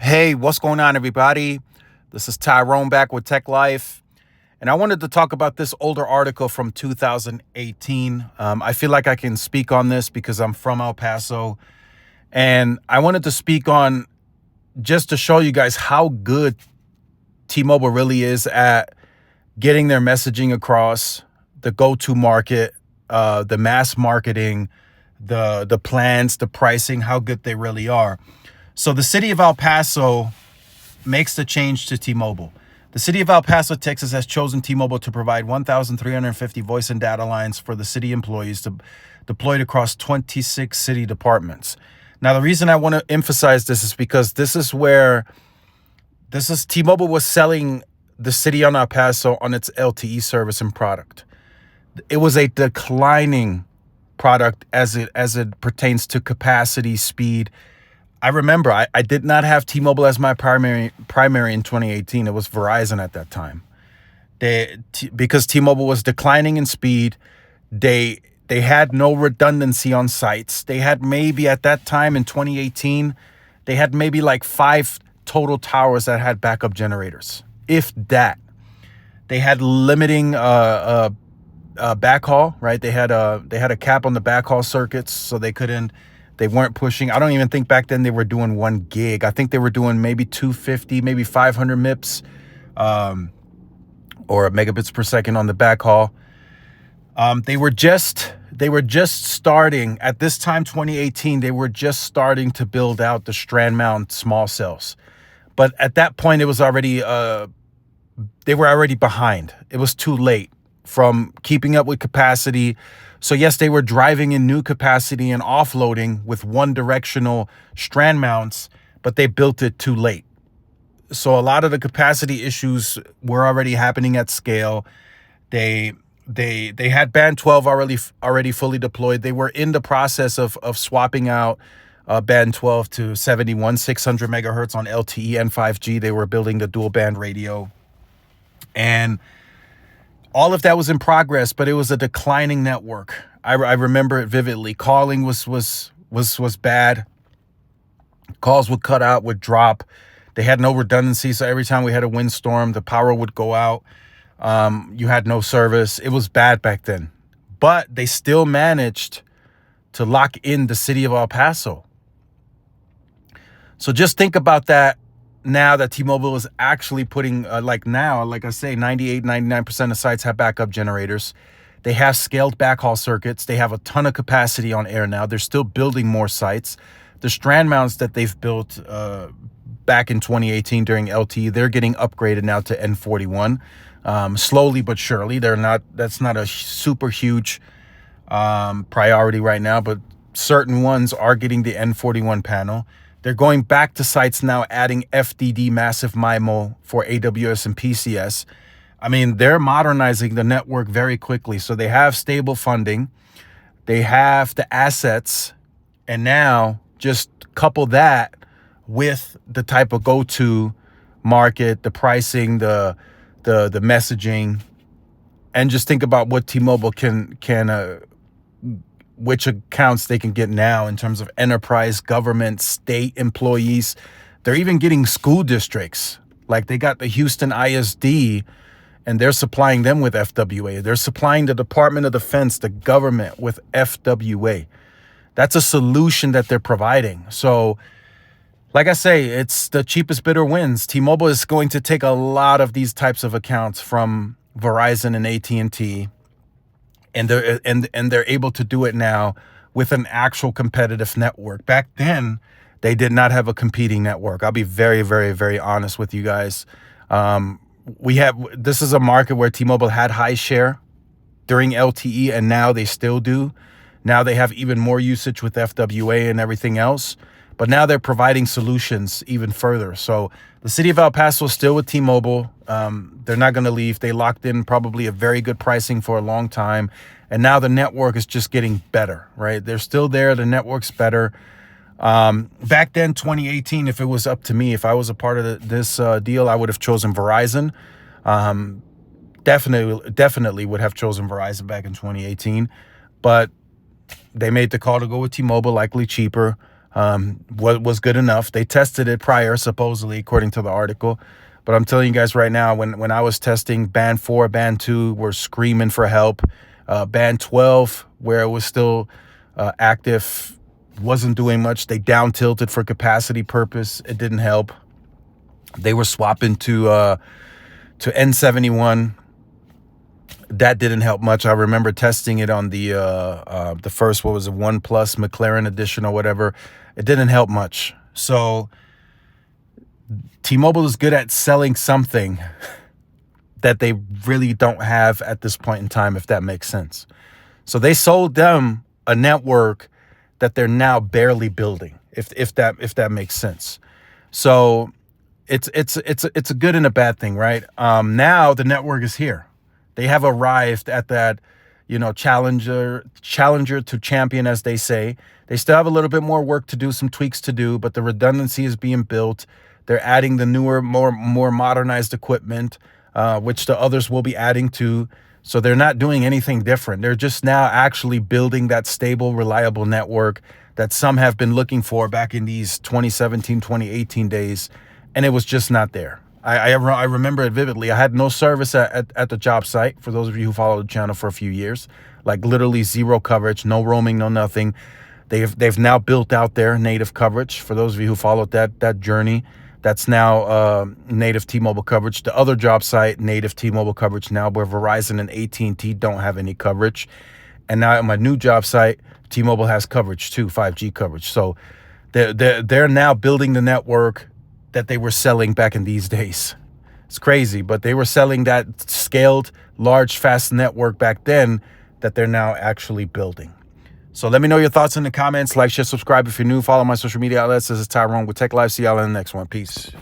Hey, what's going on, everybody? This is Tyrone back with Tech Life. And I wanted to talk about this older article from 2018. I feel like I can speak on this because I'm from El Paso. And I wanted to speak on just to show you guys how good T-Mobile really is at getting their messaging across, the go-to market, the mass marketing, the plans, the pricing, how good they really are. So the city of El Paso makes the change to T-Mobile. The city of El Paso, Texas has chosen T-Mobile to provide 1,350 voice and data lines for the city employees to deployed across 26 city departments. Now, the reason I want to emphasize this is because this is T-Mobile was selling the city on El Paso on its LTE service and product. It was a declining product as it pertains to capacity, speed. I remember I did not have T-Mobile as my primary in 2018. It was Verizon at that time. Because T-Mobile was declining in speed, they had no redundancy on sites. They had maybe at that time in 2018, they had maybe like 5 total towers that had backup generators, if that. They had limiting backhaul, right? They had a cap on the backhaul circuits, so they weren't pushing. I don't even think back then they were doing 1 gig. I think they were doing maybe 250, maybe 500 MIPS or megabits per second on the backhaul. They were just starting at this time, 2018. They were just starting to build out the strand mount small cells, but at that point, it was already they were already behind. It was too late from keeping up with capacity. So yes, they were driving in new capacity and offloading with one directional strand mounts, but they built it too late. So a lot of the capacity issues were already happening at scale. They had band 12 already fully deployed. They were in the process of swapping out band 12 to 600 megahertz on LTE and 5G. They were building the dual band radio, and all of that was in progress, but it was a declining network. I remember it vividly. Calling was bad. Calls would cut out, would drop. They had no redundancy, so every time we had a windstorm, the power would go out. You had no service. It was bad back then. But they still managed to lock in the city of El Paso. So just think about that. Now that T-Mobile is actually putting, like I say, 98, 99% of sites have backup generators. They have scaled backhaul circuits. They have a ton of capacity on air now. They're still building more sites. The strand mounts that they've built back in 2018 during LTE, they're getting upgraded now to N41. Slowly but surely. That's not a super huge priority right now, but certain ones are getting the N41 panel. They're going back to sites now, adding FDD massive MIMO for AWS and PCS. I mean, they're modernizing the network very quickly. So they have stable funding. They have the assets. And now just couple that with the type of go-to market, the pricing, the messaging, and just think about what T-Mobile can which accounts they can get now in terms of enterprise, government, state employees. They're even getting school districts. Like they got the Houston ISD, and they're supplying them with FWA. They're supplying the Department of Defense, the government, with FWA. That's a solution that they're providing. So, like I say, it's the cheapest bidder wins. T-Mobile is going to take a lot of these types of accounts from Verizon and AT&T. And they're able to do it now with an actual competitive network. Back then, they did not have a competing network. I'll be very, very, very honest with you guys. This is a market where T-Mobile had high share during LTE, and now they still do. Now they have even more usage with FWA and everything else. But now they're providing solutions even further. So the city of El Paso is still with T-Mobile. They're not going to leave. They locked in probably a very good pricing for a long time. And now the network is just getting better, right? They're still there. The network's better. Back then, 2018, if it was up to me, if I was a part of this deal, I would have chosen Verizon. Definitely would have chosen Verizon back in 2018. But they made the call to go with T-Mobile, likely cheaper. What was good enough. They tested it prior, supposedly, according to the article. But I'm telling you guys right now, when I was testing band 4, band 2 were screaming for help. Band 12, where it was still active, wasn't doing much. They down tilted for capacity purpose. It didn't help. They were swapping to N71. That didn't help much. I remember testing it on the first, what was it, One Plus McLaren edition or whatever. It didn't help much. So T-Mobile is good at selling something that they really don't have at this point in time, if that makes sense. So they sold them a network that they're now barely building, if that makes sense. So it's a good and a bad thing, right? Now the network is here. They have arrived at that, challenger to champion, as they say. They still have a little bit more work to do, some tweaks to do, but the redundancy is being built. They're adding the newer, more modernized equipment, which the others will be adding to. So they're not doing anything different. They're just now actually building that stable, reliable network that some have been looking for back in these 2017, 2018 days, and it was just not there. I remember it vividly. I had no service at the job site, for those of you who follow the channel for a few years. Like literally zero coverage, no roaming, no nothing. They've now built out their native coverage. For those of you who followed that journey, that's now native T-Mobile coverage. The other job site, native T-Mobile coverage now, where Verizon and AT&T don't have any coverage. And now at my new job site, T-Mobile has coverage too, 5G coverage. So they're now building the network that they were selling back in these days. It's crazy, but they were selling that scaled, large, fast network back then that they're now actually building. So let me know your thoughts in the comments. Like, share, subscribe if you're new. Follow my social media outlets. This is Tyrone with Tech Life. See y'all in the next one. Peace.